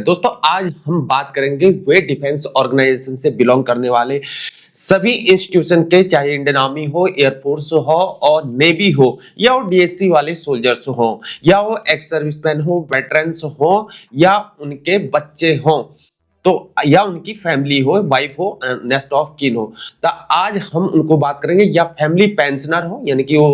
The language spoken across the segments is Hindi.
दोस्तों आज हम बात करेंगे वे डिफेंस ऑर्गेनाइजेशन से बिलोंग करने वाले सभी इंस्टीट्यूशन के, चाहे इंडियन आर्मी हो, एयरफोर्स हो और नेवी हो, या वो डीएससी वाले सोल्जर्स हो, या वो एक्स सर्विसमैन हो, वेटरन्स हो, या उनके बच्चे हो, तो या उनकी फैमिली हो, वाइफ हो, नेक्स्ट ऑफ किन हो। तो आज हम उनको बात करेंगे, या फैमिली पेंशनर हो, यानी कि वो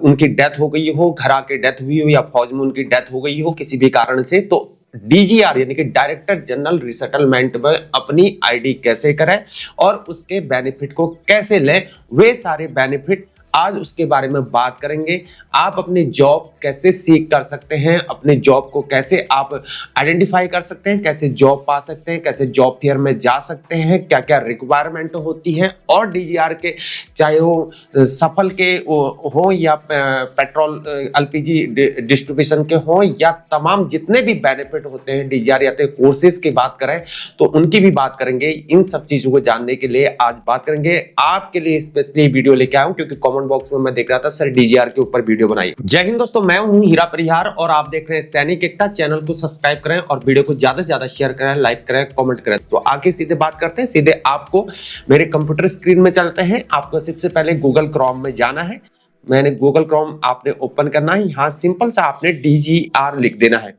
उनकी डेथ हो गई हो, घर आके डेथ हुई हो, या फौज में उनकी डेथ हो गई हो किसी भी कारण से, तो डीजीआर यानी कि डायरेक्टर जनरल रिसेटलमेंट में अपनी आईडी कैसे करें और उसके बेनिफिट को कैसे लें, वे सारे बेनिफिट आज उसके बारे में बात करेंगे। आप अपनी जॉब कैसे सीख कर सकते हैं, अपने जॉब को कैसे आप आइडेंटिफाई कर सकते हैं, कैसे जॉब पा सकते हैं, कैसे जॉब फेयर में जा सकते हैं, क्या क्या रिक्वायरमेंट होती है, और डीजीआर के चाहे वो सफल के हो या पेट्रोल एलपीजी डिस्ट्रीब्यूशन के हो, या तमाम जितने भी बेनिफिट होते हैं डीजीआर या तो कोर्सेज की बात करें तो उनकी भी बात करेंगे। इन सब चीजों को जानने के लिए आज बात करेंगे। आपके लिए स्पेशली वीडियो लेके आया हूं क्योंकि कमेंट बॉक्स में मैं देख रहा था सर डीजीआर के ऊपर वीडियो बनाइए। जय हिंद दोस्तों, मैं हूं हीरा परिहार और आप देख रहे हैं सैनिक एकता। चैनल को सब्सक्राइब करें और वीडियो को ज्यादा से ज्यादा शेयर करें, लाइक करें, कमेंट करें। तो आगे सीधे बात करते हैं, सीधे आपको मेरे कंप्यूटर स्क्रीन में चलते हैं। आपको सबसे पहले गूगल क्रोम में जाना है। मैंने गूगल क्रोम आपने ओपन करना है। यहाँ सिंपल सा आपने डीजीआर लिख देना है,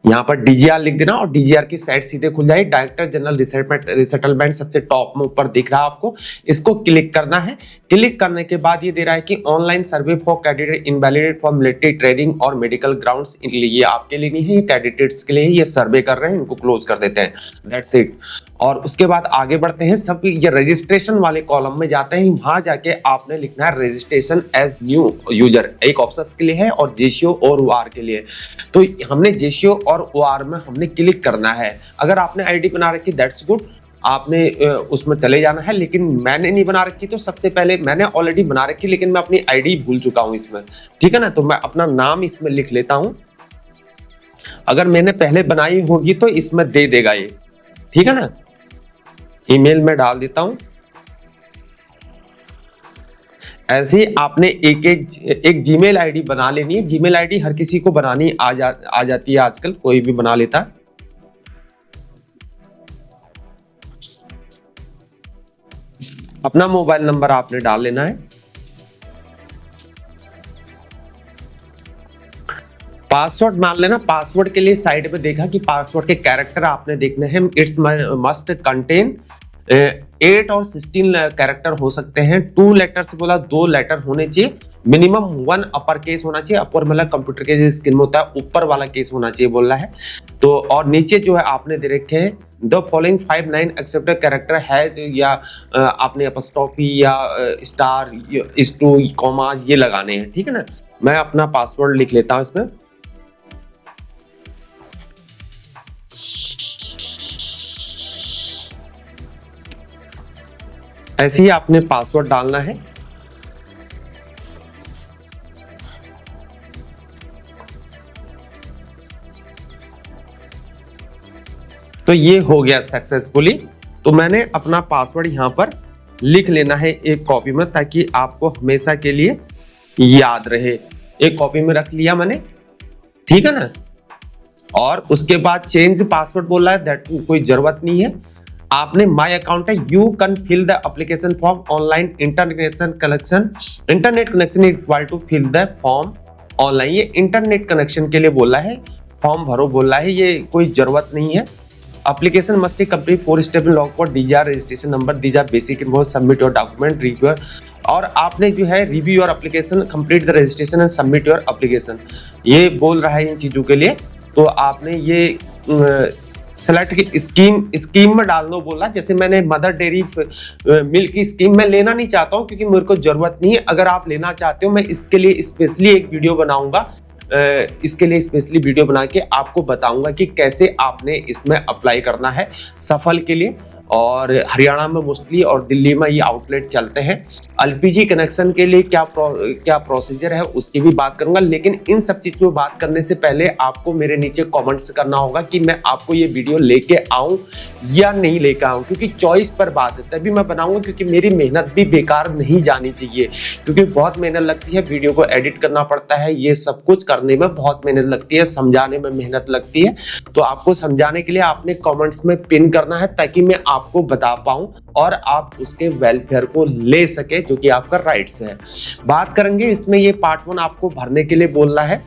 यहाँ पर डीजीआर लिख देना और डीजीआर की साइट सीधे खुल जाएगी। डायरेक्टर जनरल रिसेटलमेंट सबसे टॉप में ऊपर दिख रहा है आपको, इसको क्लिक करना है। क्लिक करने के बाद ये दे रहा है कि online survey for candidate invalidate for military training और मेडिकल ग्राउंड्स। ये आपके लिए नहीं है, ये कैंडिडेट्स के लिए ये सर्वे कर रहे हैं, इनको क्लोज कर देते हैं, दैट्स इट। और उसके बाद आगे बढ़ते हैं, सब ये रजिस्ट्रेशन वाले कॉलम में जाते हैं। वहां जाके आपने लिखना है रजिस्ट्रेशन एज न्यू यूजर, एक ऑप्शन के लिए है और जेसीओ और ओआर के लिए। तो हमने जेसीओ और ओआर में हमने क्लिक करना है। अगर आपने आईडी बना रखी दैट्स गुड, आपने उसमें चले जाना है, लेकिन मैंने नहीं बना रखी। तो सबसे पहले मैंने ऑलरेडी बना रखी लेकिन मैं अपनी आईडी भूल चुका हूं इसमें, ठीक है ना। तो मैं अपना नाम इसमें लिख लेता हूं। अगर मैंने पहले बनाई होगी तो इसमें दे देगा ये, ठीक है ना। ईमेल में डाल देता हूं। ऐसे ही आपने एक जीमेल आईडी बना लेनी है। जीमेल आईडी हर किसी को बनानी आ जाती है आजकल, कोई भी बना लेता है। अपना मोबाइल नंबर आपने डाल लेना है। पासवर्ड मान लेना। पासवर्ड के लिए साइड पे देखा कि पासवर्ड के कैरेक्टर आपने देखने हैं। इट्स मस्ट कंटेन 8 और 16 कैरेक्टर हो सकते हैं। 2 लेटर से बोला 2 लेटर होने चाहिए। मिनिमम 1 अपर केस होना चाहिए। अपर मतलब कंप्यूटर के स्क्रीन में होता है, ऊपर वाला केस होना चाहिए बोल रहा है। तो और नीचे जो है आपने दे रखे हैं the following 5 9 accepted character has, या आपने अपस्ट्रोफी या स्टार टू कॉमाज ये लगाने हैं, ठीक है ना। मैं अपना पासवर्ड लिख लेता हूं इसमें। ऐसे ही आपने पासवर्ड डालना है। तो ये हो गया सक्सेसफुली। तो मैंने अपना पासवर्ड यहां पर लिख लेना है एक कॉपी में, ताकि आपको हमेशा के लिए याद रहे। एक कॉपी में रख लिया मैंने, ठीक है ना। और उसके बाद चेंज पासवर्ड बोला है, दैट कोई जरूरत नहीं है। आपने माय अकाउंट है, you can fill the application form online internet connection is required to fill the form online. ये इंटरनेट कनेक्शन के लिए बोला है, फॉर्म भरो बोला है, ये कोई जरूरत नहीं है। Application must complete 4 step log for DGR registration number, these are basic info, submit your document, review. और आपने जो है review your application, complete the registration and submit your application, ये बोल रहा है इन चीजों के लिए। तो आपने ये सेलेक्ट की स्कीम में डाल दो बोला। जैसे मैंने मदर डेयरी मिल्क की स्कीम में लेना नहीं चाहता हूं क्योंकि मेरे को जरूरत नहीं है। अगर आप लेना चाहते हो मैं इसके लिए स्पेशली एक वीडियो बनाऊंगा, इसके लिए स्पेशली वीडियो बना के आपको बताऊंगा कि कैसे आपने इसमें अप्लाई करना है सफल के लिए। और हरियाणा में मोस्टली और दिल्ली में ये आउटलेट चलते हैं। एलपीजी कनेक्शन के लिए क्या प्रोसीजर है उसकी भी बात करूंगा, लेकिन इन सब चीज पे बात करने से पहले आपको मेरे नीचे कमेंट्स करना होगा कि मैं आपको ये वीडियो लेके आऊं या नहीं लेकर आऊं, क्योंकि चॉइस पर बात है तभी मैं बनाऊंगा, क्योंकि मेरी मेहनत भी बेकार नहीं जानी चाहिए, क्योंकि बहुत मेहनत लगती है, वीडियो को एडिट करना पड़ता है, ये सब कुछ करने में बहुत मेहनत लगती है, समझाने में मेहनत लगती है। तो आपको समझाने के लिए आपने कमेंट्स में पिन करना है ताकि मैं आपको बता पाऊं और आप उसके वेलफेयर को ले सके, जो कि आपका राइट्स है। बात करेंगे इसमें, ये पार्ट 1 आपको भरने के लिए बोल रहा है,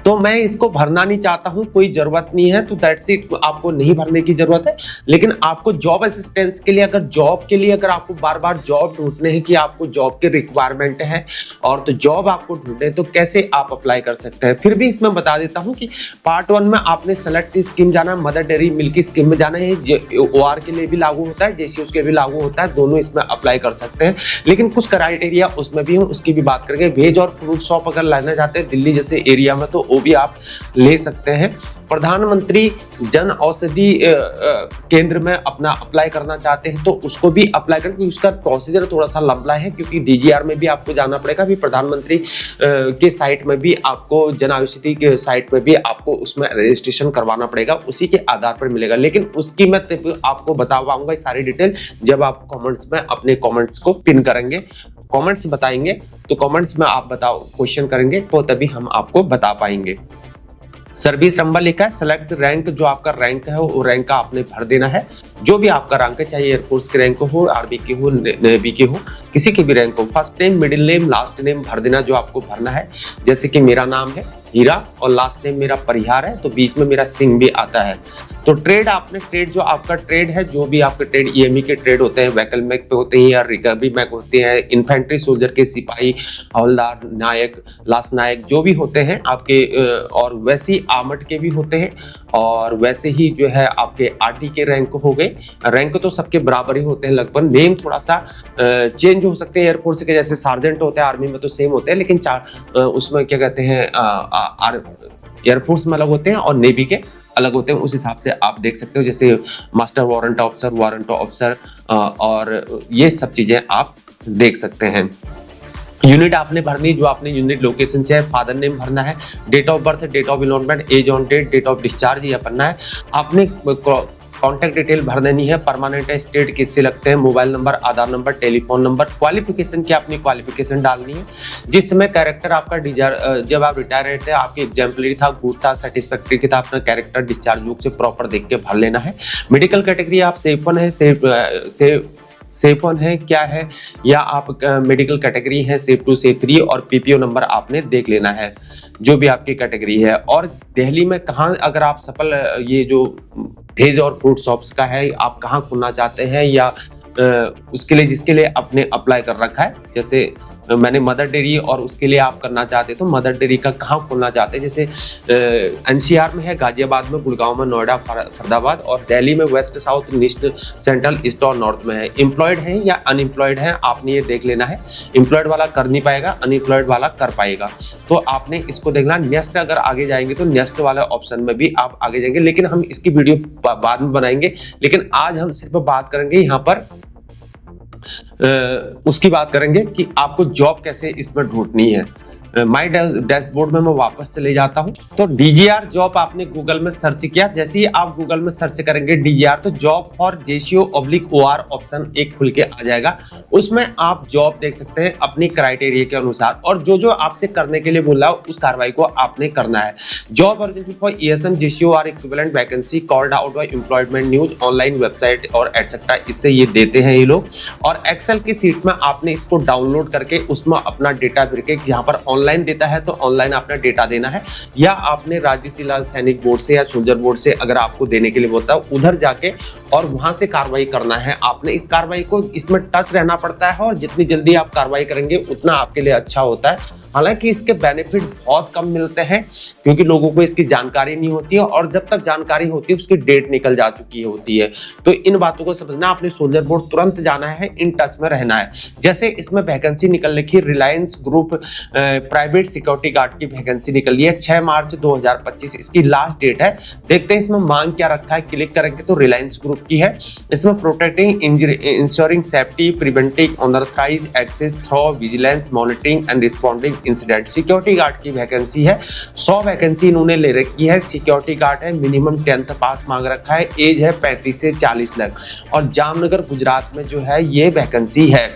तो मैं इसको भरना नहीं चाहता हूं, कोई जरूरत नहीं है, तो दैट्स इट, आपको नहीं भरने की जरूरत है। लेकिन आपको जॉब असिस्टेंस के लिए, अगर जॉब के लिए अगर आपको बार बार जॉब ढूंढने हैं कि आपको जॉब के रिक्वायरमेंट है और तो जॉब आपको ढूंढे तो कैसे आप अप्लाई कर सकते हैं, फिर भी इसमें बता देता हूं कि पार्ट 1 में आपने सेलेक्ट स्कीम जाना है, मदर डेयरी मिल्क स्कीम में जाना है, OR के लिए भी लागू होता है, JCOs के भी लागू होता है, दोनों इसमें अप्लाई कर सकते हैं। लेकिन कुछ क्राइटेरिया उसमें भी है, उसकी भी बात करेंगे। वेज और फ्रूट शॉप अगर लेना चाहते हैं दिल्ली जैसे एरिया में तो वो भी आप ले सकते हैं। प्रधानमंत्री जन औषधि केंद्र में अपना अप्लाई करना चाहते हैं तो उसको भी अप्लाई करें, क्योंकि उसका प्रोसीजर थोड़ा सा लंबा है, क्योंकि DGR में भी आपको जाना पड़ेगा, भी प्रधानमंत्री के साइट में भी आपको, जन औषधि के साइट में भी आपको उसमें रजिस्ट्रेशन करवाना पड़ेगा, उसी के आधार पर मिलेगा। लेकिन उसकी मैं आपको बता पाऊंगा सारी डिटेल जब आप कमेंट्स में अपने कमेंट्स को पिन करेंगे, कमेंट्स बताएंगे, तो कमेंट्स में आप बताओ, क्वेश्चन करेंगे तो तभी हम आपको बता पाएंगे। सर्विस नंबर लिखा है, सेलेक्ट रैंक, जो आपका रैंक है वो रैंक का आपने भर देना है, जो भी आपका रैंक है, चाहे एयरफोर्स के रैंक हो, आर्मी के हो, नेवी के हो, किसी के भी रैंक हो। First name, middle name, last name भर देना जो आपको भरना है। जैसे कि मेरा नाम है हीरा और लास्ट नेम मेरा परिहार है, तो बीच में मेरा सिंह भी आता है। तो ट्रेड, आपने ट्रेड, जो आपका ट्रेड है, जो भी आपके ट्रेड EME के ट्रेड होते हैं, व्हीकल मैक पे होते हैं या रिकवरी मैक होते हैं, इन्फेंट्री सोल्जर के सिपाही, हवलदार, नायक, लास्ट नायक जो भी होते हैं आपके, और वैसे ही आर्मड के भी होते हैं, और वैसे ही जो है आपके RT के रैंक हो गए। रैंक तो सबके बराबर ही होते हैं लगभग, नेम थोड़ा सा चेंज हो सकते हैं। एयरफोर्स के जैसे सार्जेंट होते हैं, आर्मी में तो सेम होते हैं, लेकिन उसमें क्या कहते हैं, एयरफोर्स में अलग होते हैं और नेवी के अलग होते हैं, उस हिसाब से आप देख सकते हो। जैसे मास्टर वारंट ऑफिसर और ये सब चीजें आप देख सकते हैं। यूनिट आपने भरनी, जो आपने यूनिट लोकेशन से है, फादर नेम भरना है, date of birth, date of enrolment, age on date, date of discharge ये भरना है। आपने कॉन्टैक्ट डिटेल भर देनी है, परमानेंट स्टेट किससे लगते हैं, मोबाइल नंबर, आधार नंबर, टेलीफोन नंबर, क्वालिफिकेशन की अपनी क्वालिफिकेशन डालनी है। जिस समय कैरेक्टर आपका जब आप रिटायर रहते थे, आपकी एग्जाम्पलरी था, गुड था, सेटिस्फैक्ट्री था, अपना कैरेक्टर डिस्चार्ज बुक से प्रॉपर देख के भर लेना है। मेडिकल कैटेगरी आप सेफ वन है, सेफ वन है क्या है, या आप मेडिकल कैटेगरी है सेफ 2 सेफ 3, और PPO नंबर आपने देख लेना है जो भी आपकी कैटेगरी है। और दिल्ली में कहाँ, अगर आप सफल, ये जो वेज और फ्रूट शॉप्स का है, आप कहाँ खुलना चाहते हैं, या उसके लिए जिसके लिए आपने अप्लाई कर रखा है, जैसे मैंने मदर डेयरी और उसके लिए आप करना चाहते तो मदर डेयरी का कहाँ खोलना चाहते हैं, जैसे NCR में है, गाजियाबाद में, गुड़गांव में, नोएडा, फरीदाबाद, और दिल्ली में west, south, east, central, east और नॉर्थ में है। एम्प्लॉयड है या अनएम्प्लॉयड है, आपने ये देख लेना है। एम्प्लॉयड वाला कर नहीं पाएगा, अनएम्प्लॉयड वाला कर पाएगा, तो आपने इसको देखना। नेक्स्ट अगर आगे जाएंगे तो नेक्स्ट वाले ऑप्शन में भी आप आगे जाएंगे, लेकिन हम इसकी वीडियो बाद में बनाएंगे। लेकिन आज हम सिर्फ बात करेंगे यहाँ पर उसकी बात करेंगे कि आपको जॉब कैसे इसमें ढूंढनी है। माई डैशबोर्ड में मैं वापस चले जाता हूं। तो DGR जॉब आपने गूगल में सर्च किया, जैसे ही आप गूगल में सर्च करेंगे DGR, तो जॉब फॉर JCO/OR ऑप्शन एक खुल के आ जाएगा। उसमें आप जॉब देख सकते हैं अपनी क्राइटेरिया के अनुसार, और जो जो आपसे करने के लिए बोल रहा है उस कार्रवाई को आपने करना है। Job opportunity for ESM JCOR equivalent vacancy called out by employment news, online website और एटसेट्रा, इससे ये देते हैं ये लोग। और एक्सेल की सीट में आपने इसको डाउनलोड करके उसमें अपना डेटा भर के, यहाँ पर ऑनलाइन देता है तो ऑनलाइन आपने डेटा देना है, या आपने राज्य शिला सैनिक बोर्ड से या सोल्जर बोर्ड से अगर आपको देने के लिए बोलता है उधर जाके और वहां से कार्रवाई करना है। आपने इस कार्रवाई को, इसमें टच रहना पड़ता है, और जितनी जल्दी आप कार्रवाई करेंगे उतना आपके लिए अच्छा होता है। हालांकि इसके बेनिफिट बहुत कम मिलते हैं क्योंकि लोगों को इसकी जानकारी नहीं होती है, और जब तक जानकारी होती है उसकी डेट निकल जा चुकी होती है। तो इन बातों को समझना, आपने सोल्जर बोर्ड तुरंत जाना है, इन टच में रहना है। जैसे इसमें वैकेंसी निकल रखी, Reliance group private security guard की वैकेंसी निकली है 6 मार्च 2025 इसकी लास्ट डेट है। देखते हैं इसमें मांग क्या रखा है। क्लिक करेंगे तो रिलायंस ग्रुप की है। इसमें protecting insuring safety preventing unauthorised access through vigilance monitoring and responding incident security guard की वैकेंसी है। 100 वैकेंसी इन्होंने ले रखी है। सिक्योरिटी गार्ड है, मिनिमम 10th पास मांग रखा है, एज है 35 से 40 लाख और जामनगर गुजरात में जो है ये वैकेंसी है।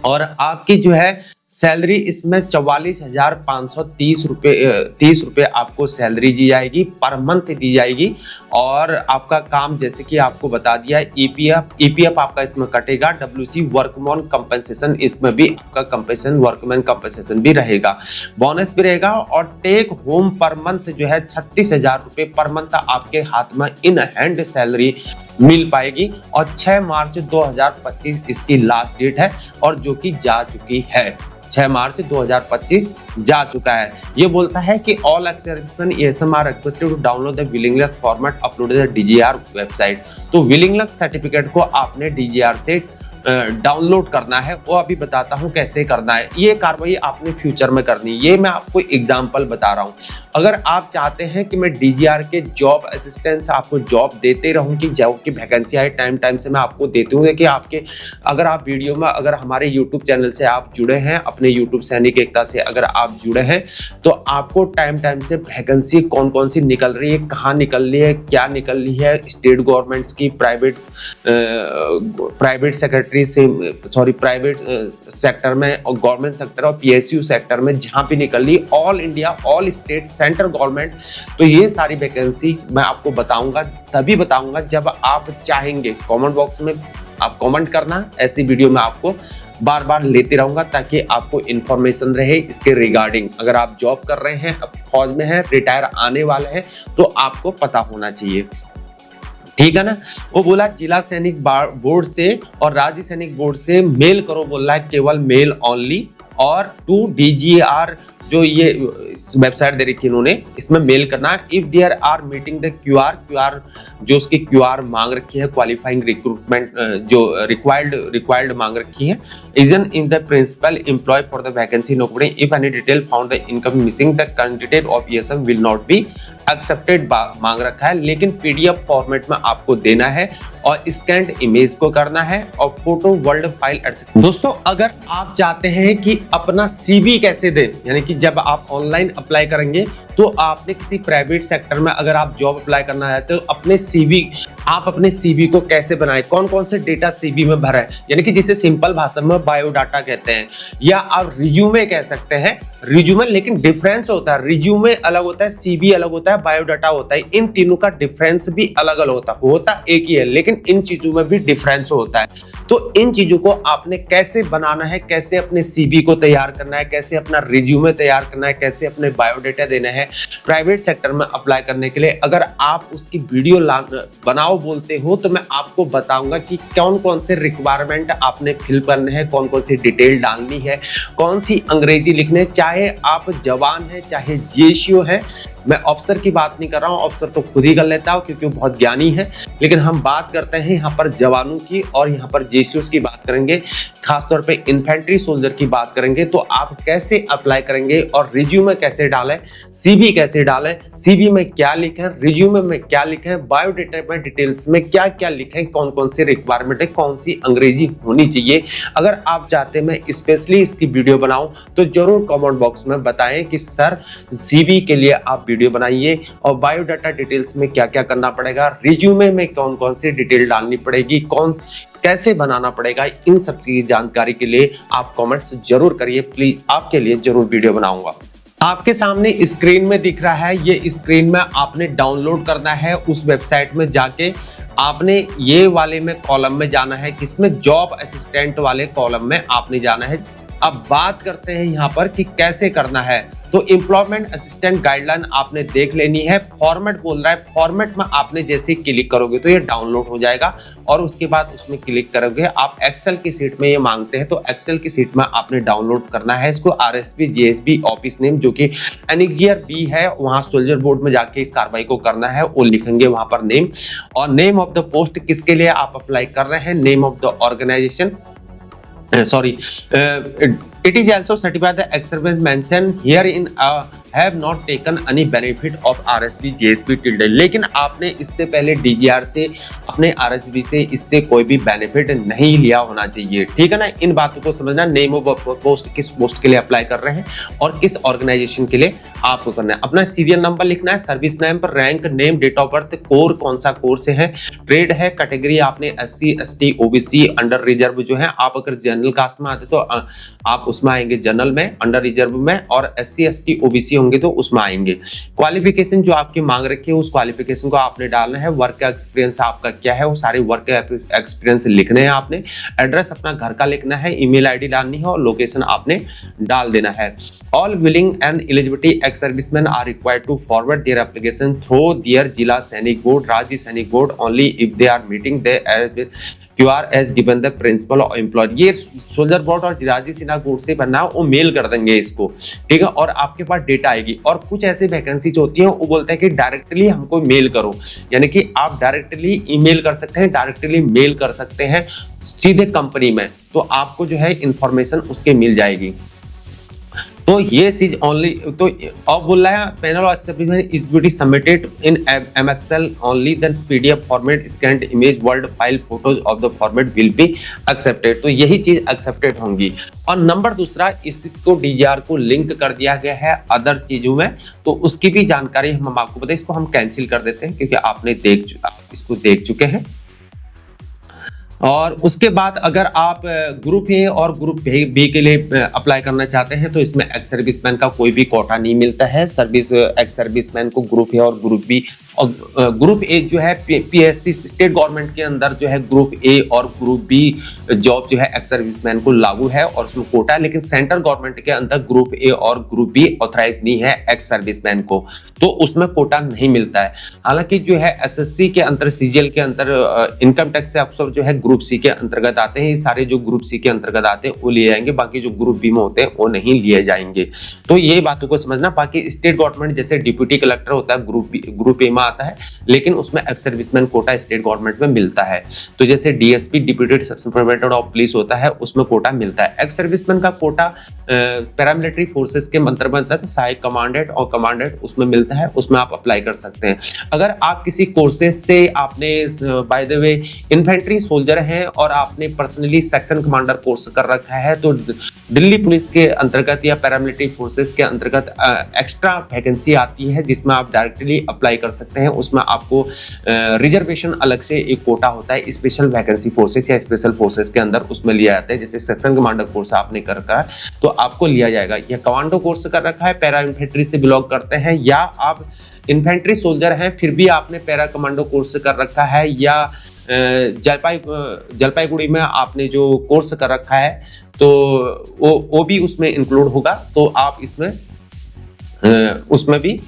और आपकी जो है सैलरी इसमें 44,530 रुपए आपको सैलरी दी जाएगी, पर मंथ दी जाएगी। और आपका काम जैसे कि आपको बता दिया ईपीएफ आपका इसमें कटेगा। डब्ल्यूसी वर्कमैन कंपनसेशन इसमें भी आपका कंपनसेशन वर्कमैन कंपनसेशन भी रहेगा, बोनस भी रहेगा। और टेक होम पर मंथ जो है 36,000 रुपए पर मंथ आपके हाथ में इन हैंड सैलरी मिल पाएगी। और 6 मार्च 2025 इसकी लास्ट डेट है और जो कि जा चुकी है। 6 मार्च 2025 जा चुका है। ये बोलता है कि all exception ASM are requested to download the willingness format uploaded DGR website. तो विलिंगनेस सर्टिफिकेट को आपने डीजीआर से डाउनलोड करना है, वो अभी बताता हूं कैसे करना है। ये कार्रवाई आपने फ्यूचर में करनी है, ये मैं आपको एग्जांपल बता रहा हूं। अगर आप चाहते हैं कि मैं डीजीआर के जॉब असिस्टेंट आपको जॉब देते रहूं कि जॉब की वैकेंसी आए टाइम टाइम से मैं आपको देती हूँ कि आपके अगर आप वीडियो में अगर हमारे यूट्यूब चैनल से आप जुड़े हैं, अपने यूट्यूब सैनिक एकता से अगर आप जुड़े हैं तो आपको टाइम टाइम से वैकेंसी कौन कौन सी निकल रही है, कहाँ निकल रही है, क्या निकल रही है, स्टेट गवर्नमेंट्स की, प्राइवेट सेक्रेटरी से प्राइवेट सेक्टर में और गवर्नमेंट सेक्टर और पीएसयू सेक्टर में जहां भी निकल ली, all India all state central government. तो ये सारी वैकेंसी मैं आपको बताऊंगा, तभी बताऊंगा जब आप चाहेंगे। कमेंट बॉक्स में आप कमेंट करना, ऐसी वीडियो में आपको बार बार लेते रहूंगा ताकि आपको इंफॉर्मेशन रहे इसके रिगार्डिंग। अगर आप जॉब कर रहे हैं, अब फौज में हैं, रिटायर आने वाले हैं, तो आपको पता होना चाहिए, ठीक है ना। वो बोला जिला सैनिक बोर्ड से और राज्य सैनिक बोर्ड से मेल करो, बोल रहा है केवल मेल ओनली। और टू डीजीआर जो ये वेबसाइट दे रखी है इन्होंने, इसमें मेल करना है। If there are meeting the QR जो उसकी क्यूआर मांग रखी है, क्वालिफाइंग रिक्रूटमेंट जो रिक्वायर्ड मांग रखी है, इजन in the principal employ for the vacancy no coding if any detail found the income missing the candidate of ESM will not be accepted मांग रखा है। लेकिन पीडीएफ फॉर्मेट में आपको देना है और स्कैन्ड इमेज को करना है और फोटो वर्ल्ड फाइल एटसेट्रा। दोस्तों अगर आप चाहते हैं कि अपना सीवी कैसे दें, यानी कि जब आप ऑनलाइन अप्लाई करेंगे तो आपने किसी प्राइवेट सेक्टर में अगर आप जॉब अप्लाई करना है तो अपने सीवी को कैसे बनाएं, कौन कौन से डेटा सीवी में भरा है, यानी कि जिसे सिंपल भाषा में बायोडाटा कहते हैं, या आप रिज्यूमे कह सकते हैं। रिज्यूमे लेकिन डिफरेंस होता है, रिज्यूमे अलग होता है, सीवी अलग होता है, बायोडाटा होता है। इन तीनों का डिफरेंस भी अलग अलग होता एक ही है, लेकिन इन चीजों में भी डिफरेंस होता है। तो इन चीजों को आपने कैसे बनाना है, कैसे अपने सीवी को तैयार करना है, कैसे अपना रिज्यूमे तैयार करना है, कैसे अपने बायोडाटा देना है प्राइवेट सेक्टर में अप्लाई करने के लिए। अगर आप उसकी वीडियो बनाओ बोलते हो तो मैं आपको बताऊंगा कि कौन कौन से रिक्वायरमेंट आपने फिल करने हैं, कौन कौन सी डिटेल डालनी है, कौन सी अंग्रेजी लिखने, चाहे आप जवान है चाहे जेसीओ है। मैं अफसर की बात नहीं कर रहा हूं, अफसर तो खुद ही कर लेता हूं क्योंकि वो बहुत ज्ञानी है, लेकिन हम बात करते हैं यहाँ पर जवानों की और यहाँ पर जेसीओस की बात करेंगे, खासतौर पे इन्फेंट्री सोल्जर की बात करेंगे। तो आप कैसे अप्लाई करेंगे और रिज्यूमे कैसे डालें, सीवी कैसे डालें, सीवी में क्या लिखें, रिज्यूमे में क्या लिखें, बायोडाटा में डिटेल्स में क्या क्या लिखें, कौन कौन से रिक्वायरमेंट है, कौन सी अंग्रेजी होनी चाहिए। अगर आप चाहते हैं मैं स्पेशली इसकी वीडियो बनाऊं तो जरूर कमेंट बॉक्स में बताएं कि सर सीवी के लिए आप वीडियो बनाइए और बायोडाटा डिटेल्स में क्या क्या करना पड़ेगा, रिज्यूमे में कौन कौन सी डिटेल डालनी पड़ेगी, कैसे बनाना पड़ेगा। इन सब चीज जानकारी के लिए आप कमेंट्स जरूर करिए, प्लीज आपके लिए जरूर वीडियो बनाऊंगा। आपके सामने स्क्रीन में दिख रहा है, ये स्क्रीन में आपने डाउनलोड करना है। उस वेबसाइट में जाके आपने ये वाले में कॉलम में जाना है, किसमें, जॉब असिस्टेंट वाले कॉलम में आपने जाना है। अब बात करते हैं यहाँ पर कि कैसे करना है। तो एम्प्लॉयमेंट असिस्टेंट गाइडलाइन आपने देख लेनी है। फॉर्मेट बोल रहा है, फॉर्मेट में आपने जैसे क्लिक करोगे तो ये डाउनलोड हो जाएगा और उसके बाद उसमें क्लिक करोगे। आप एक्सेल की सीट में ये मांगते हैं तो एक्सेल की सीट में आपने डाउनलोड करना है इसको। आरएसपी जीएसबी ऑफिस नेम जो कि एनेक्सियर बी है, वहां सोल्जर बोर्ड में जाके इस कार्रवाई को करना है, वो लिखेंगे वहां पर नेम और नेम ऑफ द पोस्ट, किसके लिए आप अप्लाई कर रहे हैं, name of the organisation, It is also certified the ex-service mentioned herein have not taken any benefit of RSB JSB till date। लेकिन आपने इससे पहले DGR से अपने RSB से इससे कोई भी बेनिफिट नहीं लिया होना चाहिए, ठीक है ना। इन बातों को समझना। नेम ऑफ पोस्ट किस पोस्ट के लिए अप्लाई कर रहे हैं और किस ऑर्गेनाइजेशन के लिए आपको करना है। अपना सीरियल नंबर लिखना है, सर्विस नेम पर, rank, name, date of birth, corps कौन सा कोर से है, ट्रेड है, कैटेगरी आपने SC ST OBC under reserve जो है। आप अगर जनरल कास्ट में आते तो आप उसमें आएंगे जनरल में, अंडर रिजर्व में, और SC ST OBC होंगे तो उसमें आएंगे। क्वालिफिकेशन जो आपकी मांग रखी है उस क्वालिफिकेशन को आपने डालना है। वर्क एक्सपीरियंस आपका क्या है वो सारे वर्क एक्सपीरियंस लिखने हैं आपने। एड्रेस अपना घर का लिखना है, ईमेल आईडी डालनी है और लोकेशन आपने डाल देना है। All willing and eligibility ex servicemen are required to forward their application through their Zila Sainik board, Rajya Sainik board only if they are meeting the QR as given the principal or employer। ये सोल्जर बोर्ड और राज्य सेना बोर्ड से बनना वो मेल कर देंगे इसको, ठीक है। और आपके पास डेटा आएगी। और कुछ ऐसे वैकेंसीज होती हैं वो बोलते हैं कि डायरेक्टली हमको मेल करो, यानी कि आप डायरेक्टली ईमेल कर सकते हैं, डायरेक्टली मेल कर सकते हैं सीधे कंपनी में, तो आपको जो है इंफॉर्मेशन उसके मिल जाएगी। तो ये चीज ओनली तो अब बोल रहा है panel of acceptance is be submitted in MXL only, then PDF format, scanned image, word file, photos of the format will be accepted. तो यही चीज एक्सेप्टेड होंगी। और नंबर दूसरा, इसको DGR को लिंक कर दिया गया है अदर चीजों में, तो उसकी भी जानकारी हम आपको बताएं। इसको हम कैंसिल कर देते हैं क्योंकि आपने इसको देख चुके हैं। और उसके बाद अगर आप ग्रुप ए और ग्रुप बी के लिए अप्लाई करना चाहते हैं तो इसमें एक्स सर्विसमैन का कोई भी कोटा नहीं मिलता है। एक्स सर्विसमैन को ग्रुप ए और ग्रुप बी, और ग्रुप ए जो है PSC स्टेट गवर्नमेंट के अंदर जो है ग्रुप ए और ग्रुप बी जॉब जो है एक्स सर्विसमैन को लागू है और उसमें कोटा है। लेकिन सेंट्रल गवर्नमेंट के अंदर ग्रुप ए और ग्रुप बी ऑथराइज नहीं है एक्स सर्विसमैन को, तो उसमें कोटा नहीं मिलता है। हालांकि जो है SSC के अंदर, CGL के अंदर, इनकम टैक्स अफसर जो है ग्रुप सी के अंतर्गत आते हैं। ये सारे जो ग्रुप सी के अंतर्गत आते हैं वो लिए जाएंगे, बाकी जो ग्रुप बी में होते हैं वो नहीं लिए जाएंगे। तो ये बातों को समझना। बाकी स्टेट गवर्नमेंट जैसे डिप्यूटी कलेक्टर होता है ग्रुप ए में आता है, लेकिन उसमें ex serviceman quota state government में मिलता है। तो जैसे DSP deputy superintendent of police होता है उसमें कोटा मिलता है। एक्स सर्विसमैन का कोटा पैरामिलिट्री फोर्सेस के अंतर्गत है, सहायक कमांडेंट और कमांडेंट उसमें मिलता है, उसमें आप अप्लाई कर सकते हैं। अगर आप किसी कोर्सेज से आपने by the way infantry soldier हैं और आपने पर्सनली सेक्शन कमांडर कोर्स कर रखा है तो दिल्ली पुलिस के अंतर्गत या पैरामिलिट्री फोर्सेस के अंतर्गत एक्स्ट्रा वैकेंसी आती है जिसमें आप डायरेक्टली अप्लाई कर सकते हैं। उसमें आपको रिजर्वेशन अलग से एक कोटा होता है, स्पेशल वैकेंसी फोर्सेस या स्पेशल फोर्सेस के अंदर उसमें लिया जाता है। जैसे सेक्शन कमांडर कोर्स आपने कर रखा है तो आपको लिया जाएगा, या कमांडो कोर्स कर रखा है, पैरा इन्फेंट्री से बिलोंग करते हैं, या आप इन्फेंट्री सोल्जर हैं फिर भी आपने पैरा कमांडो कोर्स कर रखा है, या जलपाईगुड़ी में आपने जो कोर्स कर रखा है तो वो भी उसमें इंक्लूड होगा। तो आप इसमें उसमें भी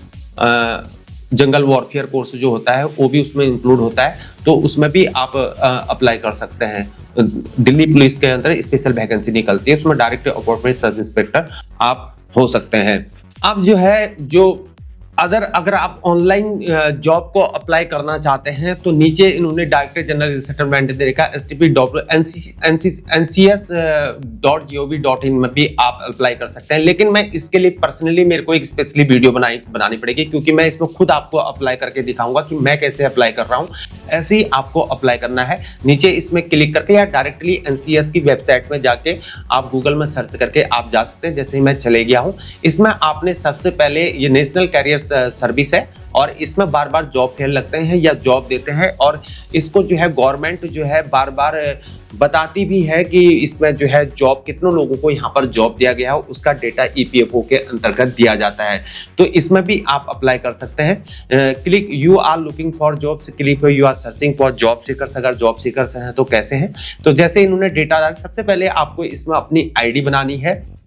जंगल वॉरफेयर कोर्स जो होता है वो भी उसमें इंक्लूड होता है, तो उसमें भी आप अप्लाई कर सकते हैं। दिल्ली पुलिस के अंदर स्पेशल वैकेंसी निकलती है, उसमें डायरेक्ट अपॉइंटमेंट सब इंस्पेक्टर आप हो सकते हैं। अब जो है जो अगर आप ऑनलाइन जॉब को अप्लाई करना चाहते हैं तो नीचे इन्होंने डायरेक्टर जनरल सेटलमेंट दे रखा है stp.ncs.gov.in में भी आप अप्लाई कर सकते हैं। लेकिन मैं इसके लिए पर्सनली मेरे को एक स्पेशली वीडियो बनानी पड़ेगी क्योंकि मैं इसमें खुद आपको अप्लाई करके दिखाऊंगा कि मैं कैसे अप्लाई कर रहा हूं। ऐसे ही आपको अप्लाई करना है, नीचे इसमें क्लिक करके या डायरेक्टली NCS की वेबसाइट में जाके आप गूगल में सर्च करके आप जा सकते हैं। जैसे ही मैं चले गया हूं, इसमें आपने सबसे पहले ये नेशनल कैरियर सर्विस है और इसमें बार बार जॉब फेयर लगते हैं या जॉब देते हैं, और इसको जो है गवर्नमेंट जो है बार बार बताती भी है कि इसमें जो है जॉब कितनों लोगों को यहाँ पर जॉब दिया गया है, उसका डेटा EPFO के अंतर्गत दिया जाता है। तो इसमें भी आप अप्लाई कर सकते हैं। Click you are looking for jobs, click you are searching for job seekers. अगर जॉब सीकर्स हैं तो कैसे हैं, तो जैसे इन्होंने डेटा डाला, सबसे पहले आपको इसमें अपनी ID बनानी है,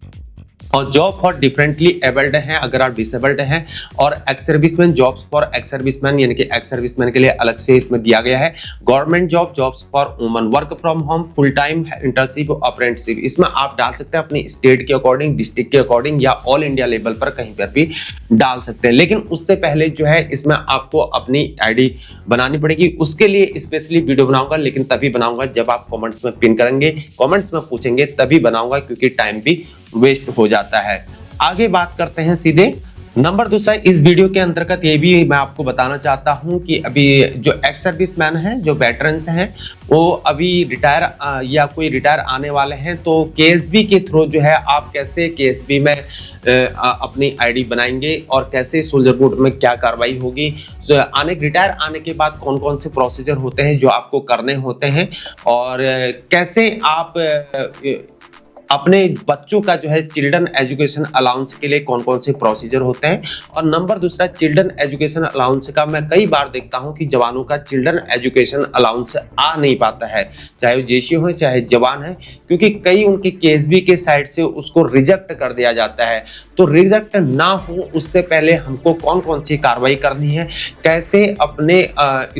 और जॉब फॉर डिफरेंटली एबल्ड हैं अगर आप डिसेबल्ड हैं, और ex serviceman jobs for ex serviceman यानी कि एक्स सर्विसमैन के लिए अलग से इसमें दिया गया है। Government jobs for woman, work from home, full time, internship, apprenticeship, इसमें आप डाल सकते हैं अपनी स्टेट के अकॉर्डिंग, डिस्ट्रिक्ट के अकॉर्डिंग, या ऑल इंडिया लेवल पर कहीं पर भी डाल सकते हैं। लेकिन उससे पहले जो है इसमें आपको अपनी ID बनानी पड़ेगी। उसके लिए स्पेशली वीडियो बनाऊंगा, लेकिन तभी बनाऊंगा जब आप कॉमेंट्स में पिन करेंगे, कॉमेंट्स में पूछेंगे तभी बनाऊंगा, क्योंकि टाइम भी वेस्ट हो जाता है। आगे बात करते हैं सीधे। नंबर दूसरा, इस वीडियो के अंतर्गत ये भी मैं आपको बताना चाहता हूं कि अभी जो एक्स सर्विस मैन हैं, जो वेटरन्स हैं, वो अभी रिटायर या कोई रिटायर आने वाले हैं, तो केएसबी के थ्रू जो है आप कैसे केएसबी में अपनी आईडी बनाएंगे और कैसे सोल्जर बोर्ड में क्या कार्रवाई होगी, रिटायर आने के बाद कौन कौन से प्रोसीजर होते हैं जो आपको करने होते हैं, और कैसे आप अपने बच्चों का जो है चिल्ड्रन एजुकेशन अलाउंस के लिए कौन कौन से प्रोसीजर होते हैं। और नंबर दूसरा, चिल्ड्रन एजुकेशन अलाउंस का मैं कई बार देखता हूं कि जवानों का चिल्ड्रन एजुकेशन अलाउंस आ नहीं पाता है, चाहे वो जेसी हो चाहे जवान है, क्योंकि कई उनके केएसबी के साइड से उसको रिजेक्ट कर दिया जाता है। तो रिजेक्ट ना हो उससे पहले हमको कौन कौन सी कार्रवाई करनी है, कैसे अपने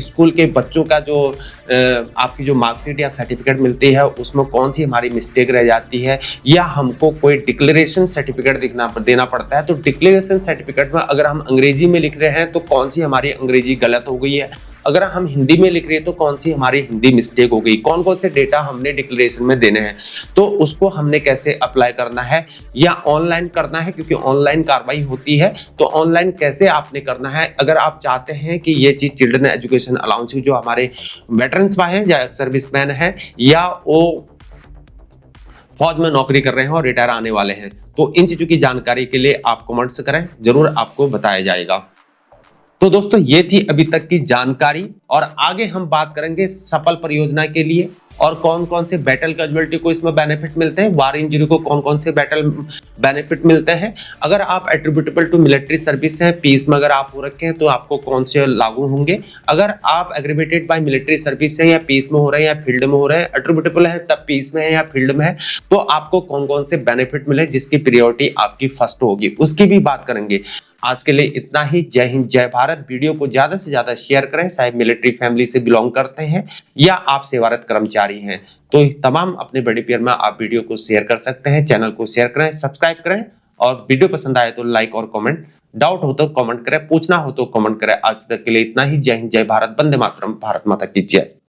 स्कूल के बच्चों का जो आपकी जो मार्कशीट या सर्टिफिकेट मिलती है उसमें कौन सी हमारी मिस्टेक रह जाती है, या हमको कोई डिक्लेरेशन सर्टिफिकेट देना पड़ता है। तो डिक्लेरेशन सर्टिफिकेट में अगर हम अंग्रेजी में लिख रहे हैं तो कौन सी हमारी अंग्रेजी गलत हो गई है, अगर हम हिंदी में लिख रहे हैं तो कौन सी हमारी हिंदी मिस्टेक हो गई, कौन कौन से डेटा हमने डिक्लेरेशन में देने हैं, तो उसको हमने कैसे अप्लाई करना है या ऑनलाइन करना है, क्योंकि ऑनलाइन कार्रवाई होती है। तो ऑनलाइन कैसे आपने करना है, अगर आप चाहते हैं कि ये चीज चिल्ड्रन एजुकेशन अलाउंस जो हमारे वेटरन्स भाई हैं या सर्विसमैन हैं या वो फौज में नौकरी कर रहे हैं और रिटायर आने वाले हैं, तो इन चीजों की जानकारी के लिए आप कमेंट्स करें, जरूर आपको बताया जाएगा। तो दोस्तों ये थी अभी तक की जानकारी, और आगे हम बात करेंगे सफल परियोजना के लिए और कौन कौन से बैटल कैजुअलिटी को इसमें बेनिफिट मिलते हैं, वार इंजरी को कौन कौन से बैटल बेनिफिट मिलते हैं, अगर आप एट्रीब्यूटेबल टू मिलिट्री सर्विस हैं, पीस में अगर आप हो रखे हैं तो आपको कौन से लागू होंगे, अगर आप एग्रीवेटेड बाय मिलिट्री सर्विस हैं या पीस में हो रहे हैं या फील्ड में हो रहे हैं, एट्रीब्यूटेबल है तब पीस में है या फील्ड में है, तो आपको कौन कौन से बेनिफिट मिले जिसकी प्रायोरिटी आपकी फर्स्ट होगी, उसकी भी बात करेंगे। आज के लिए इतना ही। जय हिंद, जय भारत। वीडियो को ज्यादा से ज्यादा शेयर करें, चाहे मिलिट्री फैमिली से बिलोंग करते हैं या आप सेवारत कर्मचारी हैं, तो तमाम अपने बड़े प्यार में आप वीडियो को शेयर कर सकते हैं। चैनल को शेयर करें, सब्सक्राइब करें, और वीडियो पसंद आए तो लाइक और कमेंट, डाउट हो तो कमेंट करें, पूछना हो तो कमेंट करें। आज तक के लिए इतना ही। जय हिंद, जय भारत, वंदे मातरम, भारत माता की जय।